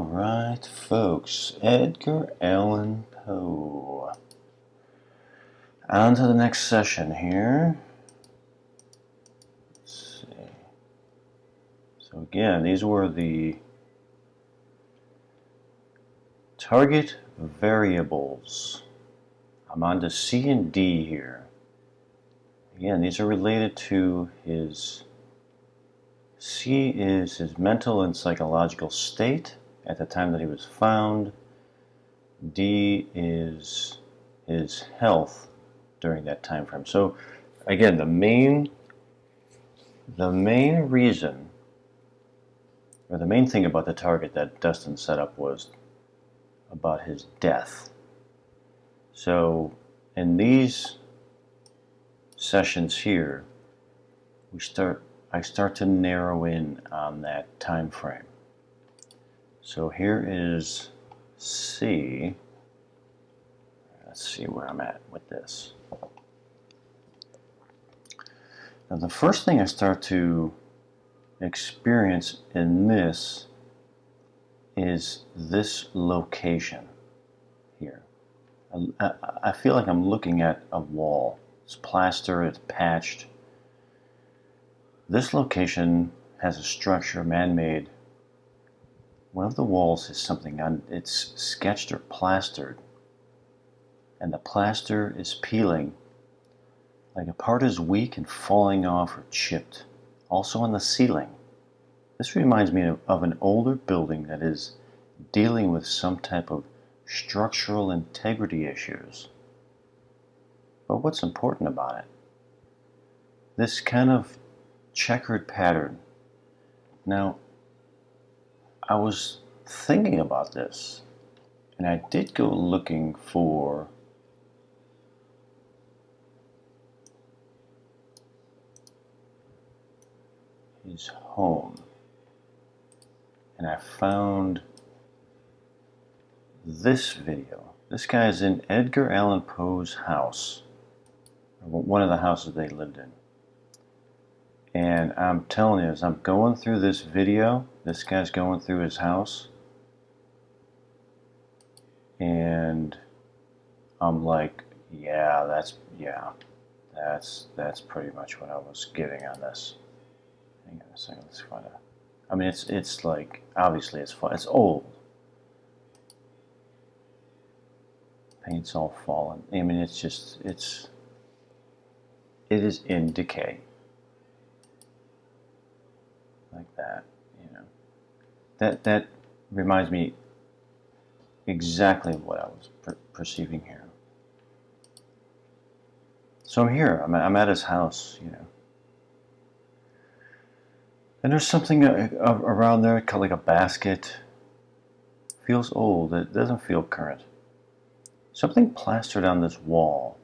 Alright, folks, Edgar Allan Poe. On to the next session here. Let's see. So again, these were the target variables. I'm on to C and D here. Again, these are related to his... C is his mental and psychological state at the time that he was found. D is his health during that time frame. So again, the main reason, or the main thing about the target that Dustin set up was about his death. So in these sessions here, I start to narrow in on that time frame. So here is C. Let's see where I'm at with this. Now the first thing I start to experience in this is this location here. I feel like I'm looking at a wall. It's plaster, it's patched. This location has a structure, man-made. One of the walls is something it's sketched or plastered, and the plaster is peeling. Like a part is weak and falling off or chipped. Also on the ceiling. This reminds me of an older building that is dealing with some type of structural integrity issues. But what's important about it? This kind of checkered pattern. Now, I was thinking about this, and I did go looking for his home, and I found this video. This guy is in Edgar Allan Poe's house, one of the houses they lived in. And I'm telling you, as I'm going through this video, this guy's going through his house, and I'm like, that's pretty much what I was getting on this. Hang on a second, let's find out. I mean, it's like, obviously it's old. Paint's all fallen. I mean, it is in decay. Like that, you know. That reminds me exactly of what I was perceiving here. So I'm here. I'm at his house, you know. And there's something around there, kind of like a basket. Feels old. It doesn't feel current. Something plastered on this wall.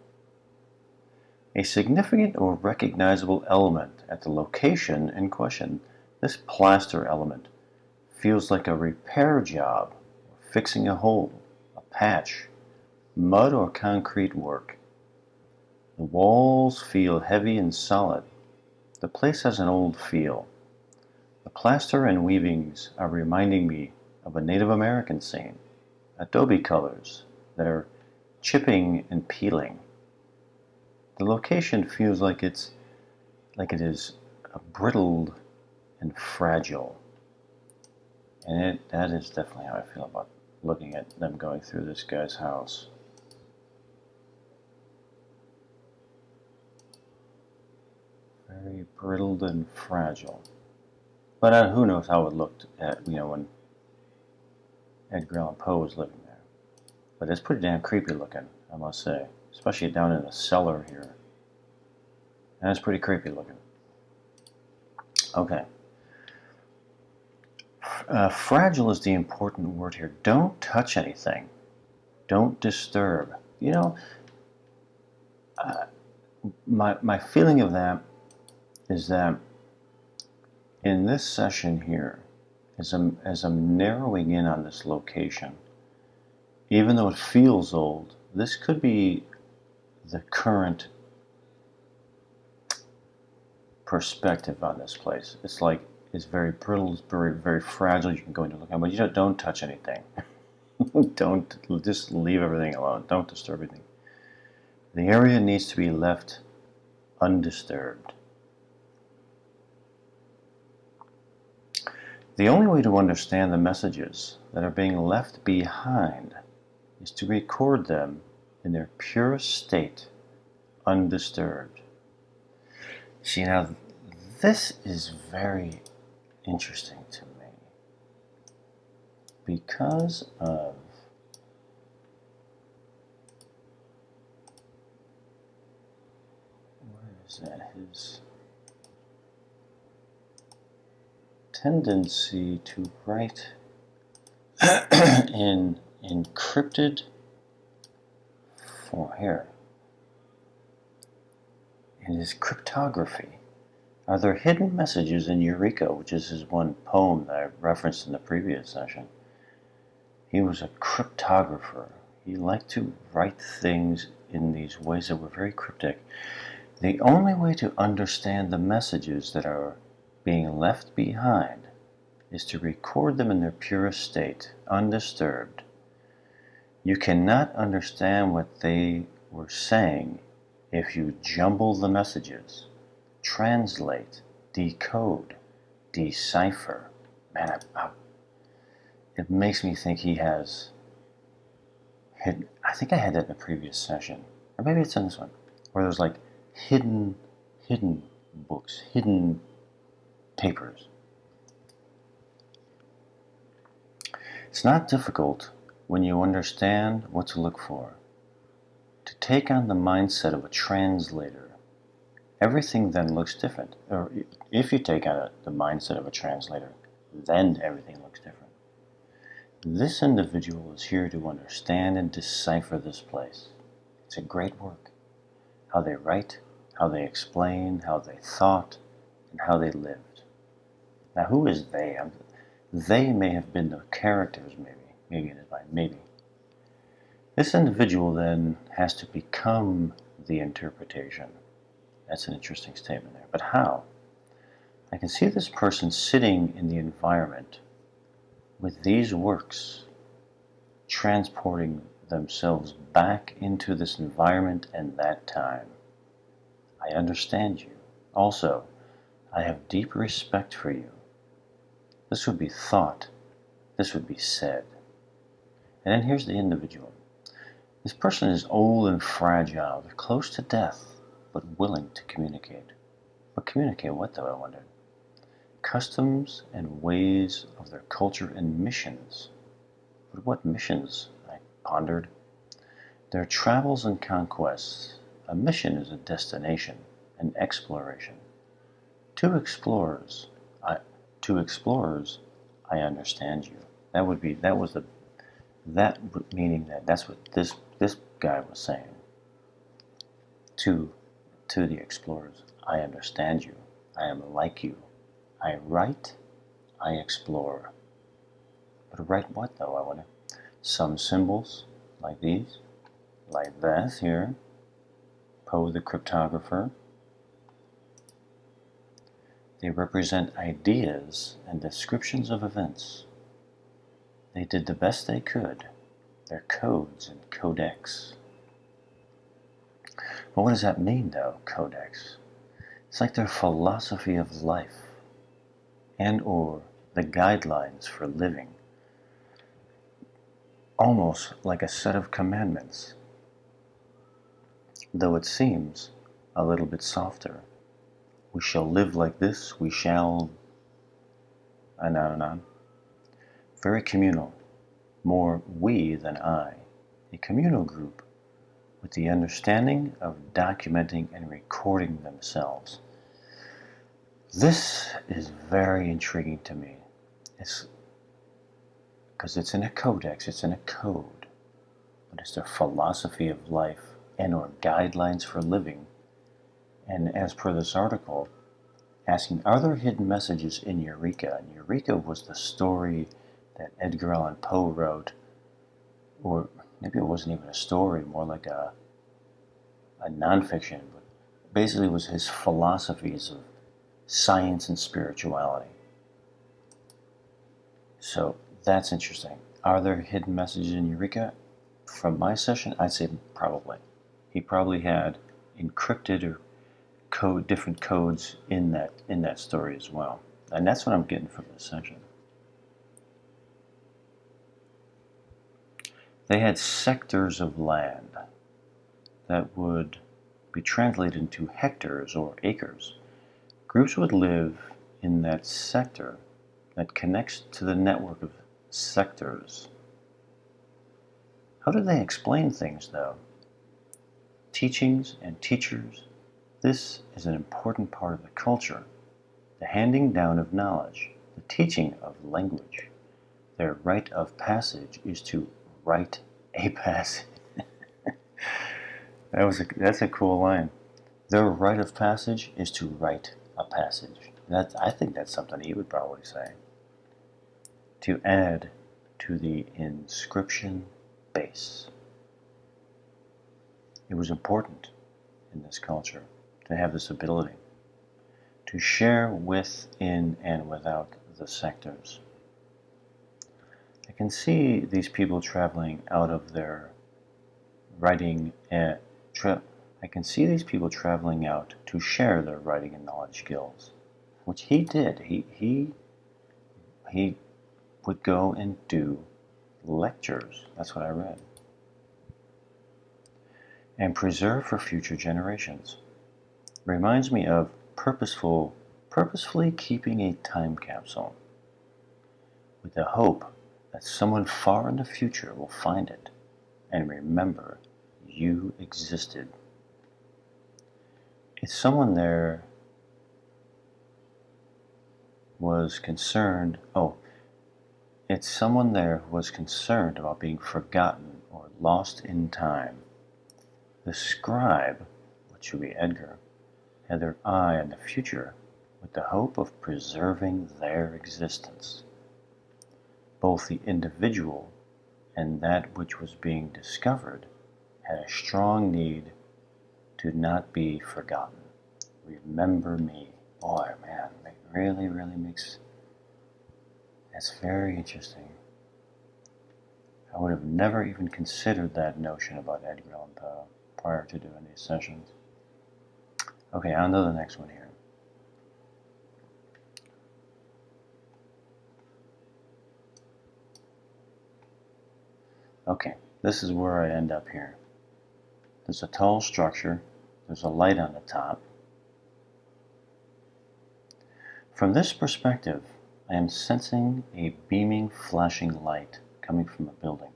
A significant or recognizable element at the location in question. This plaster element feels like a repair job, fixing a hole, a patch, mud or concrete work. The walls feel heavy and solid. The place has an old feel. The plaster and weavings are reminding me of a Native American scene. Adobe colors that are chipping and peeling. The location feels like it is brittled and fragile. And that is definitely how I feel about looking at them going through this guy's house. Very brittled and fragile. But who knows how it looked at, when Edgar Allan Poe was living there. But it's pretty damn creepy looking, I must say. Especially down in the cellar here. And it's pretty creepy looking. Okay. Fragile is the important word here. Don't touch anything. Don't disturb. My feeling of that is that in this session here, as I'm narrowing in on this location, even though it feels old, this could be the current perspective on this place. It's like is very brittle, it's very, very fragile. You can go into look at it, but you don't touch anything. Don't, just leave everything alone. Don't disturb anything. The area needs to be left undisturbed. The only way to understand the messages that are being left behind is to record them in their purest state, undisturbed. See, now this is very interesting to me because of his tendency to write in encrypted form here. In his cryptography, are there hidden messages in Eureka, which is his one poem that I referenced in the previous session? He was a cryptographer. He liked to write things in these ways that were very cryptic. The only way to understand the messages that are being left behind is to record them in their purest state, undisturbed. You cannot understand what they were saying if you jumble the messages, translate, decode, decipher. Man, it makes me think he has I think I had that in the previous session, or maybe it's in this one, where there's like hidden books, hidden papers. It's not difficult when you understand what to look for to take on the mindset of a translator. Everything then looks different. Or if you take on the mindset of a translator, then everything looks different. This individual is here to understand and decipher this place. It's a great work. How they write, how they explain, how they thought, and how they lived. Now, who is they? They may have been the characters, maybe. This individual then has to become the interpretation. That's an interesting statement there. But how? I can see this person sitting in the environment with these works, transporting themselves back into this environment and that time. I understand you. Also, I have deep respect for you. This would be thought. This would be said. And then here's the individual. This person is old and fragile. They're close to death, but willing to communicate. But communicate what, though, I wonder? Customs and ways of their culture and missions. But what missions? I pondered. Their travels and conquests. A mission is a destination, an exploration. To explorers, I understand you. Meaning that that's what this guy was saying. To the explorers, I understand you. I am like you. I write, I explore. But write what, though, I wonder? Some symbols, like these, like this here, Poe the cryptographer. They represent ideas and descriptions of events. They did the best they could. They're codes and codex. But what does that mean, though, codex? It's like their philosophy of life and or the guidelines for living. Almost like a set of commandments, though it seems a little bit softer. We shall live like this, we shall, and on and on. Very communal, more we than I. A communal group with the understanding of documenting and recording themselves. This is very intriguing to me. It's because it's in a codex, it's in a code, but it's their philosophy of life and or guidelines for living. And as per this article, asking, are there hidden messages in Eureka? And Eureka was the story that Edgar Allan Poe wrote, or maybe it wasn't even a story, more like a nonfiction, but basically it was his philosophies of science and spirituality. So that's interesting. Are there hidden messages in Eureka? From my session, I'd say probably. He probably had encrypted or different codes in that story as well. And that's what I'm getting from this session. They had sectors of land that would be translated into hectares or acres. Groups would live in that sector that connects to the network of sectors. How do they explain things, though? Teachings and teachers. This is an important part of the culture. The handing down of knowledge, the teaching of language. Their rite of passage is to write a passage. That's a cool line. Their rite of passage is to write a passage. I think that's something he would probably say. To add to the inscription base. It was important in this culture to have this ability to share with, in, and without the sectors. I can see these people traveling out of their writing I can see these people traveling out to share their writing and knowledge skills, which he did. He would go and do lectures. That's what I read. And preserve for future generations. Reminds me of purposefully keeping a time capsule with the hope that someone far in the future will find it and remember you existed. If someone there was concerned, it's someone there who was concerned about being forgotten or lost in time. The scribe, which should be Edgar, had their eye on the future with the hope of preserving their existence. Both the individual and that which was being discovered had a strong need to not be forgotten. Remember me. Boy, man, it really makes... That's very interesting. I would have never even considered that notion about Edgar Allan Poe prior to doing these sessions. Okay, on to the next one here. Okay, this is where I end up here. There's a tall structure. There's a light on the top. From this perspective, I am sensing a beaming, flashing light coming from a building.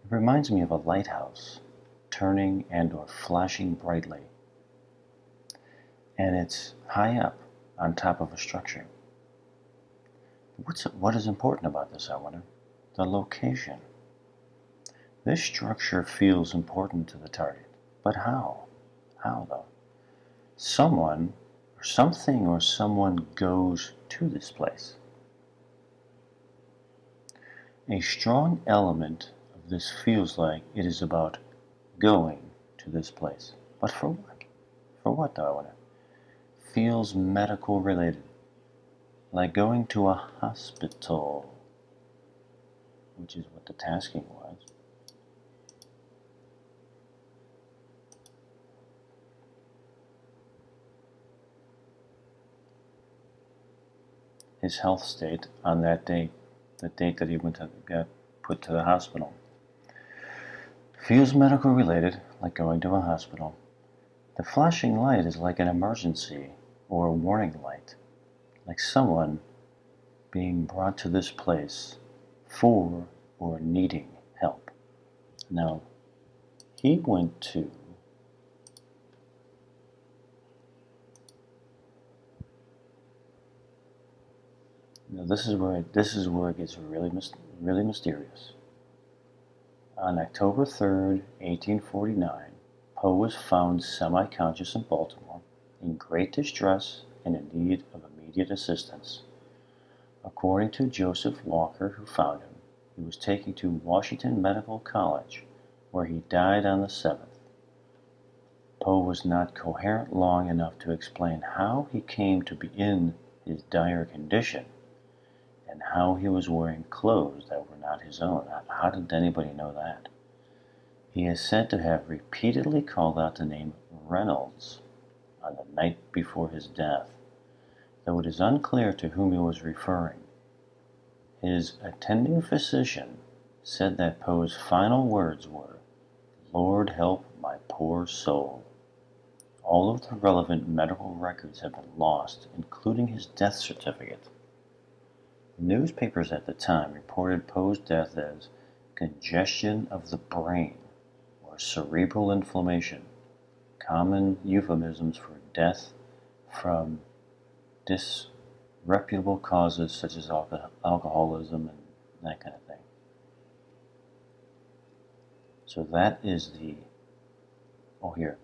It reminds me of a lighthouse, turning and or flashing brightly. And it's high up on top of a structure. What is important about this, I wonder? The location. This structure feels important to the target. But how? How, though? Someone, or something, or someone goes to this place. A strong element of this feels like it is about going to this place. But for what? For what, though, I wonder? Feels medical related. Like going to a hospital, which is what the tasking was. His health state on that date, the date that he got put to the hospital. Feels medical related, like going to a hospital. The flashing light is like an emergency or a warning light, like someone being brought to this place for or needing help. Now, he went to Now this is where it gets really mysterious. On October 3rd, 1849, Poe was found semi-conscious in Baltimore, in great distress and in need of immediate assistance. According to Joseph Walker, who found him, he was taken to Washington Medical College, where he died on the 7th. Poe was not coherent long enough to explain how he came to be in his dire condition, and how he was wearing clothes that were not his own. How did anybody know that? He is said to have repeatedly called out the name Reynolds on the night before his death, though it is unclear to whom he was referring. His attending physician said that Poe's final words were, "Lord help my poor soul." All of the relevant medical records have been lost, including his death certificate. Newspapers at the time reported Poe's death as congestion of the brain or cerebral inflammation, common euphemisms for death from disreputable causes such as alcoholism and that kind of thing. So that is here.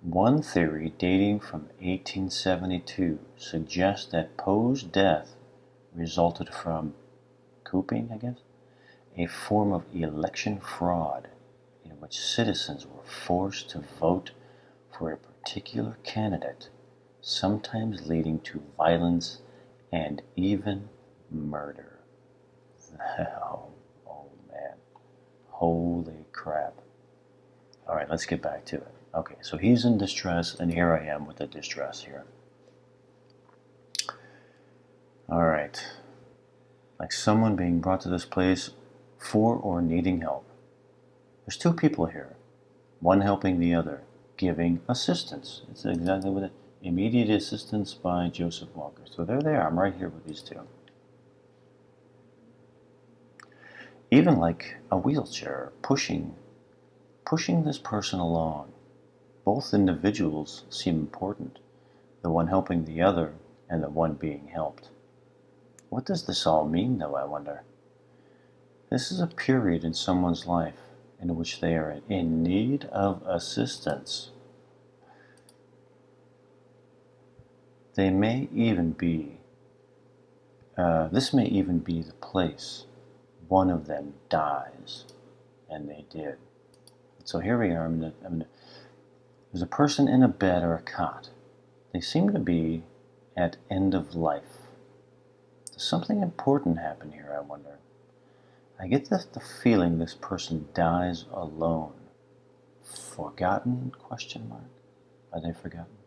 One theory dating from 1872 suggests that Poe's death resulted from cooping, a form of election fraud in which citizens were forced to vote for a particular candidate, sometimes leading to violence and even murder. Oh man. Holy crap. All right, let's get back to it. Okay, so he's in distress, and here I am with the distress here. All right. Like someone being brought to this place for or needing help. There's two people here, one helping the other, giving assistance. It's exactly what it is. Immediate assistance by Joseph Walker. So there they are. I'm right here with these two. Even like a wheelchair, pushing this person along. Both individuals seem important, the one helping the other and the one being helped. What does this all mean, though, I wonder? This is a period in someone's life in which they are in need of assistance. They may even be, this may even be the place one of them dies, and they did. So here we are. There's a person in a bed or a cot. They seem to be at end of life. Does something important happen here, I wonder? I get the feeling this person dies alone. Forgotten? Are they forgotten?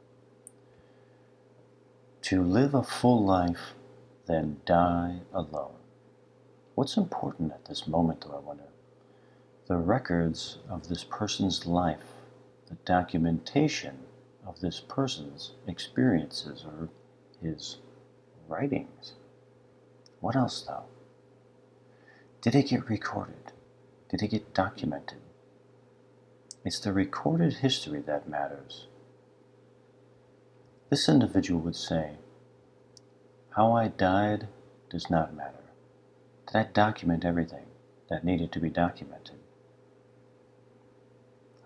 To live a full life, then die alone. What's important at this moment, do I wonder? The records of this person's life, the documentation of this person's experiences or his writings. What else, though? Did it get recorded? Did it get documented? It's the recorded history that matters. This individual would say, how I died does not matter. Did I document everything that needed to be documented?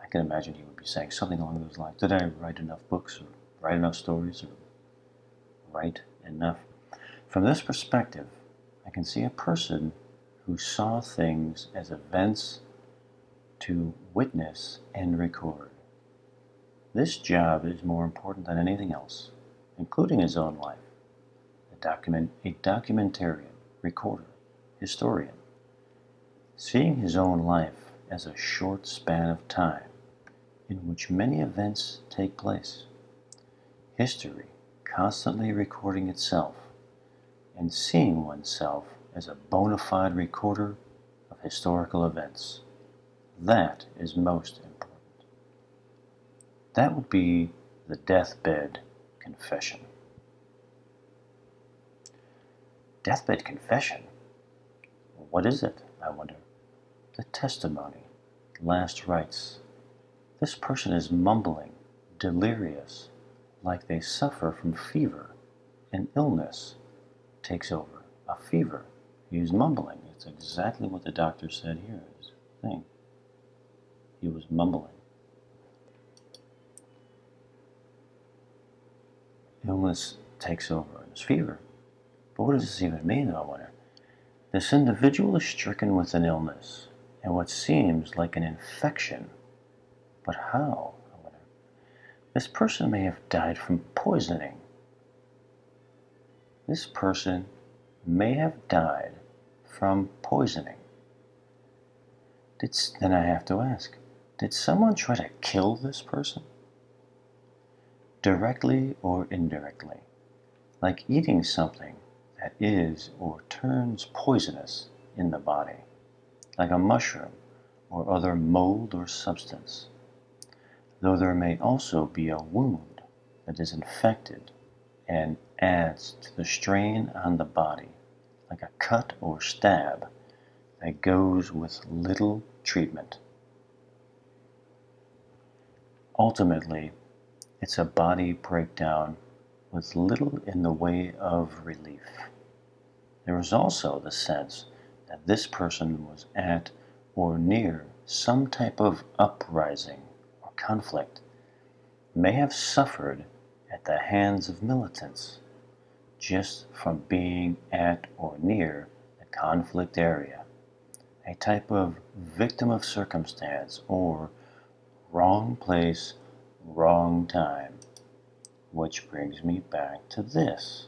I can imagine he would be saying something along those lines. Did I write enough books, or write enough stories, or write enough? From this perspective, I can see a person who saw things as events to witness and record. This job is more important than anything else, including his own life. A documentarian, recorder, historian, seeing his own life as a short span of time in which many events take place. History constantly recording itself, and seeing oneself as a bona fide recorder of historical events. That is most important. That would be the deathbed confession. Deathbed confession? What is it, I wonder? The testimony, last rites. This person is mumbling, delirious, like they suffer from fever. An illness takes over. A fever. He's mumbling. It's exactly what the doctor said here. His thing. He was mumbling. Illness takes over. It's fever. But what does this even mean, I wonder? This individual is stricken with an illness, and what seems like an infection. But how, I wonder? This person may have died from poisoning. This person may have died from poisoning. Then I have to ask, did someone try to kill this person? Directly or indirectly, like eating something that is or turns poisonous in the body, like a mushroom or other mold or substance, though there may also be a wound that is infected and adds to the strain on the body, like a cut or stab that goes with little treatment. Ultimately, it's a body breakdown with little in the way of relief. There is also the sense that this person was at or near some type of uprising or conflict, may have suffered at the hands of militants just from being at or near the conflict area, a type of victim of circumstance or wrong place, wrong time. Which brings me back to this.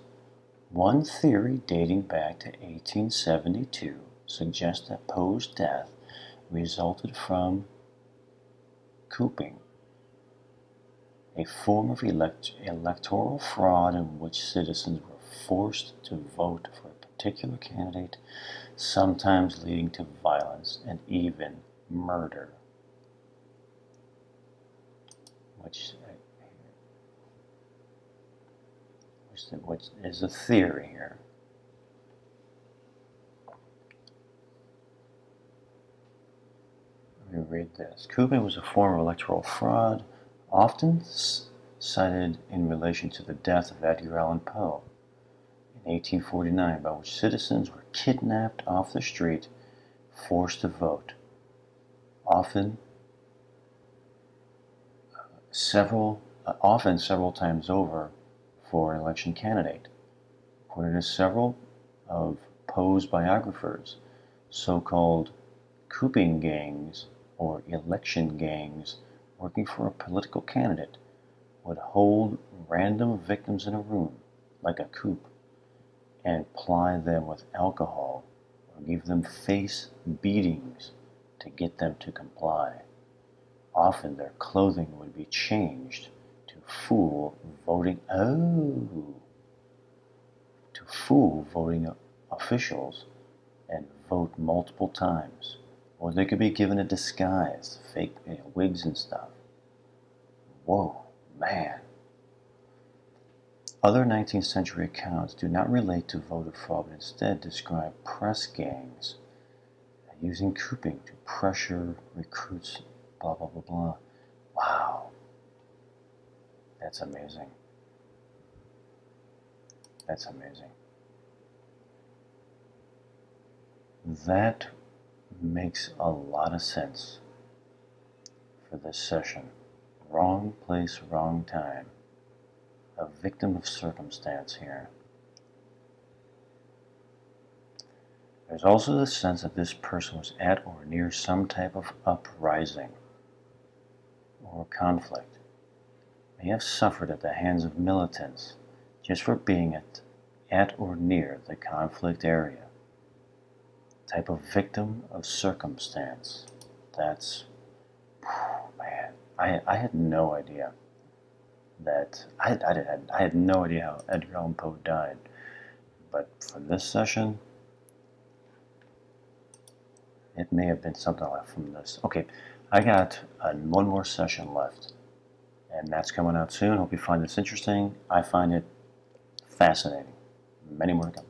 One theory dating back to 1872 suggests that Poe's death resulted from cooping, a form of electoral fraud in which citizens were forced to vote for a particular candidate, sometimes leading to violence and even murder. Which is a theory here. Let me read this. Cooping was a form of electoral fraud, often cited in relation to the death of Edgar Allan Poe in 1849, by which citizens were kidnapped off the street, forced to vote, often several times over for an election candidate. According to several of Poe's biographers, so-called cooping gangs or election gangs working for a political candidate would hold random victims in a room, like a coop, and ply them with alcohol or give them face beatings to get them to comply. Often their clothing would be changed to fool voting officials and vote multiple times. Or they could be given a disguise, fake wigs and stuff. Whoa, man. Other 19th century accounts do not relate to voter fraud, but instead describe press gangs using cooping to pressure recruits, blah, blah, blah, blah. Wow. That's amazing. That's amazing. That makes a lot of sense for this session. Wrong place, wrong time. A victim of circumstance here. There's also the sense that this person was at or near some type of uprising or conflict. May have suffered at the hands of militants just for being at or near the conflict area. Type of victim of circumstance. That's, man, I had no idea that, I had no idea how Edgar Allan Poe died. But for this session, it may have been something left from this. Okay, I got one more session left, and that's coming out soon. Hope you find this interesting. I find it fascinating. Many more to come.